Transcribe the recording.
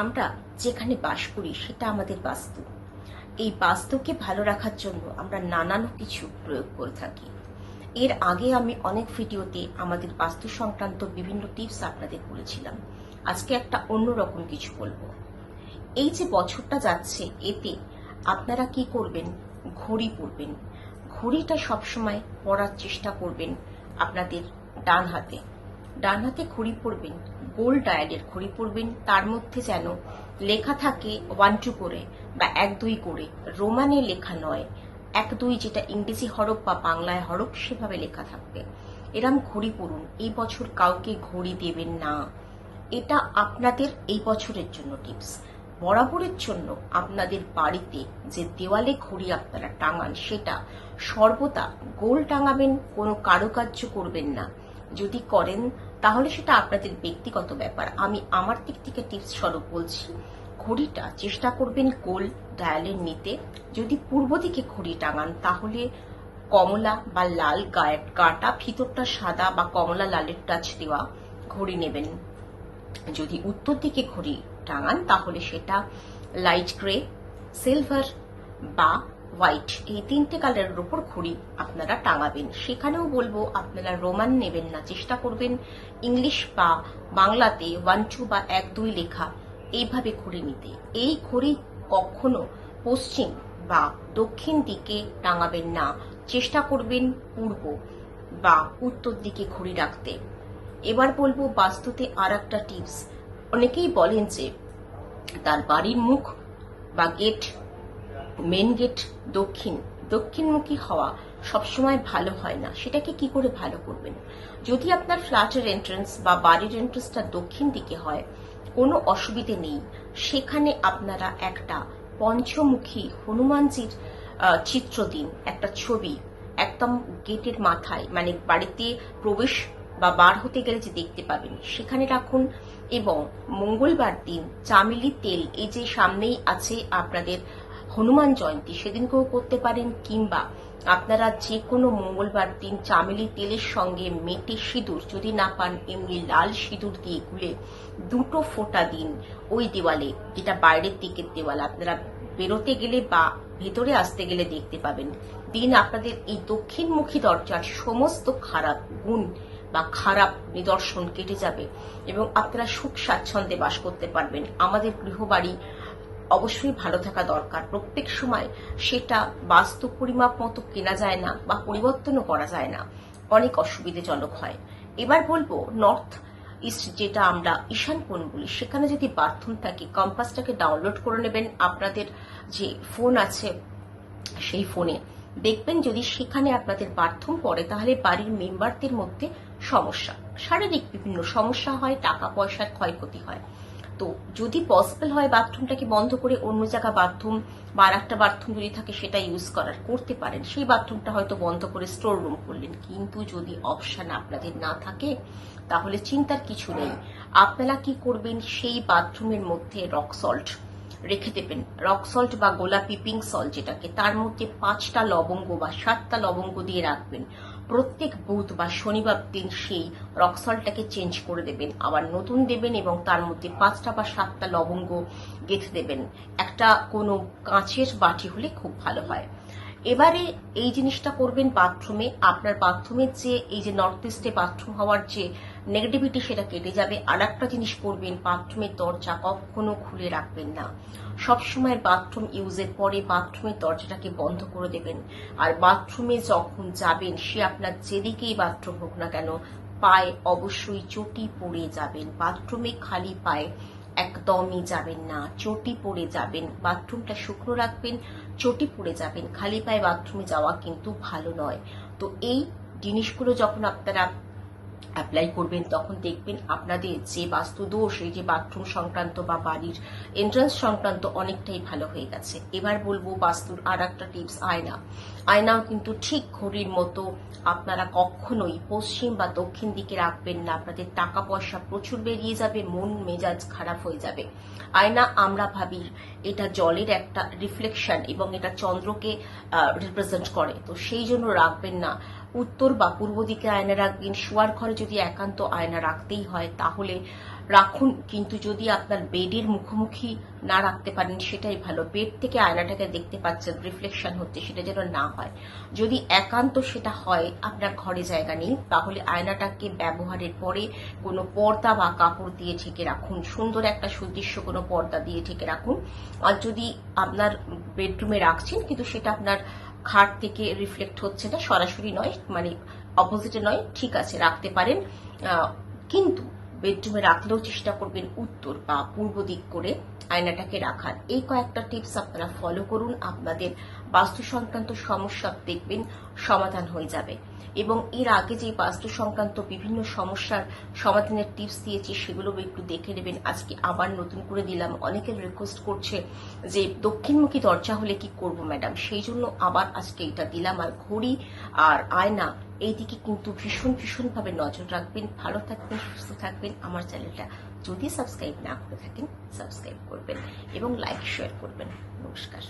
আমরা যেখানে বাস করি সেটা আমাদের বাস্তু। এই বাস্তুকে ভালো রাখার জন্য আমরা নানান কিছু প্রয়োগ করে থাকি। এর আগে আমি অনেক ভিডিওতে আমাদের বাস্তু সংক্রান্ত বিভিন্ন টিপস আপনাদের বলেছিলাম। আজকে একটা অন্যরকম কিছু বলবো। এই যে বছরটা যাচ্ছে, এতে আপনারা কি করবেন? ঘড়ি পরবেন। ঘড়িটা সবসময় পরার চেষ্টা করবেন আপনাদের ডান হাতে। ডান হাতে ঘড়ি পরবেন, গোল্ড ডায়ালের ঘড়ি পরবেন, তার মধ্যে যেন লেখা থাকে 1-2 করে বা 1-2 করে, রোমানে লেখা নয়, 1-2 যেটা ইংরেজি হরফ বা বাংলায় হরফ সেভাবে লেখা থাকবে। এরম ঘড়ি পরুন। এই বছর কাউকে ঘড়ি দেবেন না। এটা আপনাদের এই বছরের জন্য টিপস। বরাবরের জন্য আপনাদের বাড়িতে যে দেওয়ালে ঘড়ি আপনারা টাঙান সেটা সর্বদা গোল টাঙাবেন, কোনো কারুকার্য করবেন না। যদি করেন তাহলে সেটা আপনাদের ব্যক্তিগত ব্যাপার। আমি আমার দিক থেকে টিপস স্বরূপ বলছি, ঘড়িটা চেষ্টা করবেন গোল ডায়ালের নিতে। যদি পূর্ব দিকে ঘড়ি টাঙান তাহলে কমলা বা লাল গাটা, ভিতরটা সাদা বা কমলা লালের টাচ দেওয়া ঘড়ি নেবেন। যদি উত্তর দিকে ঘড়ি টাঙান তাহলে সেটা লাইট গ্রে, সিলভার বা হোয়াইট, এই 3টে কালারের উপর ঘড়ি আপনারা টাঙাবেন। সেখানেও বলবো আপনারা রোমান নেবেন না, চেষ্টা করবেন ইংলিশ বা বাংলাতে 1-2 বা 1-2 লেখা এইভাবে ঘড়ি নিতে। এই ঘড়ি কখনো পশ্চিম বা দক্ষিণ দিকে টাঙাবেন না, চেষ্টা করবেন পূর্ব বা উত্তর দিকে ঘড়ি রাখতে। এবার বলবো বাস্তুতে আর একটা টিপস। অনেকেই বলেন যে তার বাড়ির মুখ বা গেট, মেন গেট দক্ষিণমুখী হওয়া সবসময় ভালো হয় না। সেটাকে কি করে ভালো করবেন? যদি আপনার ফ্ল্যাটের এন্ট্রান্স বা বাড়ির এন্ট্রান্সটা দক্ষিণ দিকে হয়, কোনো অসুবিধে নেই। সেখানে আপনারা একটা পঞ্চমুখী হনুমানজির চিত্র দিন, একটা ছবি একদম গেটের মাথায়, মানে বাড়িতে প্রবেশ বা বার হতে গেলে যে দেখতে পাবেন সেখানে রাখুন। এবং মঙ্গলবার দিন চামেলি তেল, এই যে সামনেই আছে আপনাদের হনুমান জয়ন্তী, সেদিনকেও করতে পারেন, কিংবা আপনারা যে কোনো মঙ্গলবার দিন চামেলি তেলের সঙ্গে মেটে সিঁদুর, যদি না পান এমনি লাল সিঁদুর দিয়ে গুলে 2 ফোঁটা দিন ওই দেওয়ালে, যেটা বাইরের দিকের দেওয়াল, আপনারা বেরোতে গেলে বা ভেতরে আসতে গেলে দেখতে পাবেন। দিন আপনাদের এই দক্ষিণমুখী দরজার সমস্ত খারাপ গুণ বা খারাপ নিদর্শন কেটে যাবে এবং আপনারা সুখ স্বাচ্ছন্দ্যে বাস করতে পারবেন। আমাদের গৃহবাড়ি অবশ্যই ভালো থাকা দরকার। প্রত্যেক সময় সেটা বাস্তু পরিমাপ মতো কেনা যায় না বা পরিবর্তনও করা যায় না, অনেক অসুবিধাজনক হয়। এবার বলবো নর্থ ইস্ট, যেটা আমরা ঈশান কোণ বলি, সেখানে যদি বাথরুম থাকে কম্পাসটাকে ডাউনলোড করে নেবেন আপনাদের যে ফোন আছে সেই ফোনে। দেখবেন যদি সেখানে আপনাদের বাথরুম পড়ে তাহলে বাড়ির মেম্বারদের মধ্যে সমস্যা, শারীরিক বিভিন্ন সমস্যা হয়, টাকা পয়সার ক্ষয়ক্ষতি হয়। তো যদি পসিবল হয় বাথরুমটাকে বন্ধ করে অন্য জায়গা বাথরুম বা আর একটা বাথরুম যদি থাকে সেটা ইউজ করতে পারেন। সেই বাথরুমটা হয়তো বন্ধ করে স্টোর রুম করলেন। কিন্তু যদি অপশন আপনাদের না থাকে তাহলে চিন্তার কিছু নেই। আপনারা কি করবেন, সেই বাথরুমের মধ্যে রক সল্ট রেখে দেবেন। রক সল্ট বা গোলাপি পিঙ্ক সল্ট যেটাকে, তার মধ্যে 5টা লবঙ্গ বা 7টা লবঙ্গ দিয়ে রাখবেন। প্রত্যেক বুধ বা শনিবার দিন সেই রক সল্টটাকে চেঞ্জ করে দেবেন, আবার নতুন দেবেন এবং তার মধ্যে 5টা বা 7টা লবঙ্গ গেঁথে দেবেন। একটা কোনো কাঁচের বাটি হলে খুব ভালো হয়। এবারে এই জিনিসটা করবেন বাথরুমে। আপনার বাথরুমের যে এই যে নর্থ ইস্টে বাথরুম হওয়ার যে নেগেটিভিটি সেটা কেটে যাবে। আর একটা জিনিস করবেন, বাথরুমের দরজা কখনো খুলে রাখবেন না। সবসময় বাথরুম ইউজের পরে বাথরুমের দরজাটাকে বন্ধ করে দেবেন। আর বাথরুমে যখন যাবেন, সে আপনার যেদিকেই বাথরুম হোক না কেন, পায়ে অবশ্যই চটি পরে যাবেন। বাথরুমে খালি পায়ে একদমই যাবেন না, চটি পরে যাবেন। বাথরুমটা শুকনো রাখবেন, চটি পরে যাবেন। খালি পায়ে বাথরুমে যাওয়া কিন্তু ভালো নয়। তো এই জিনিসগুলো যখন আপনারা অ্যাপ্লাই করবেন তখন দেখবেন আপনাদের যে বাস্তু দোষ, এই যে বাথরুম সংক্রান্ত বা বাড়ির এন্ট্রান্স সংক্রান্ত, অনেকটাই ভালো হয়ে গেছে। এবার বলবো বাস্তুর আর একটা টিপস, আয়না। আয়নাও কিন্তু ঠিক ঘড়ির মতো আপনারা কখনোই পশ্চিম বা দক্ষিণ দিকে রাখবেন না। আপনাদের টাকা পয়সা প্রচুর বেরিয়ে যাবে, মন মেজাজ খারাপ হয়ে যাবে। আয়না আমরা ভাবি এটা জলের একটা রিফ্লেকশন এবং এটা চন্দ্রকে রিপ্রেজেন্ট করে, তো সেই জন্য রাখবেন না। উত্তর বা পূর্ব দিকে আয়না রাখবেন। শোয়ার ঘরে যদি একান্ত আয়না রাখতেই হয় তাহলে রাখুন, কিন্তু যদি আপনার বেডের মুখোমুখি না রাখতে পারেন সেটাই ভালো। বেড থেকে আয়নাটাকে দেখতে পাচ্ছেন, রিফ্লেকশন হচ্ছে, সেটা যেন না হয়। যদি একান্ত সেটা হয়, আপনার ঘরে জায়গা নেই, তাহলে আয়নাটাকে ব্যবহারের পরে কোনো পর্দা বা কাপড় দিয়ে ঢেকে রাখুন, সুন্দর একটা সুদৃশ্য কোনো পর্দা দিয়ে ঢেকে রাখুন। আর যদি আপনার বেডরুমে রাখছেন কিন্তু সেটা আপনার খাট থেকে রিফ্লেক্ট হচ্ছে না, সরাসরি নয়, মানে অপোজিটে নয়, ঠিক আছে, রাখতে পারেন। কিন্তু বেডরুমে রাখলেও চেষ্টা করবেন উত্তর বা পূর্ব দিক করে আয়নাটাকে রাখার। এই কয়েকটা টিপস আপনারা ফলো করুন, আপনাদের বাস্তু সংক্রান্ত সমস্যা দেখবেন সমাধান হয়ে যাবে। এবং এর আগে যে বাস্তু সংক্রান্ত বিভিন্ন সমস্যার সমাধানের টিপস দিয়েছি সেগুলো একটু দেখে নেবেন। আজকে আবার নতুন করে দিলাম। অনেকের রিকোয়েস্ট করছে যে দক্ষিণমুখী দরজা হলে কি করব ম্যাডাম, সেই জন্য আবার আজকে এটা দিলাম। আর ঘড়ি আর আয়না এই দিকে কিন্তু ভীষণ ভাবে নজর রাখবেন। ভালো থাকবেন, সুস্থ থাকবেন। আমার চ্যানেলটা যদি সাবস্ক্রাইব না করে থাকেন সাবস্ক্রাইব করবেন এবং লাইক শেয়ার করবেন। নমস্কার।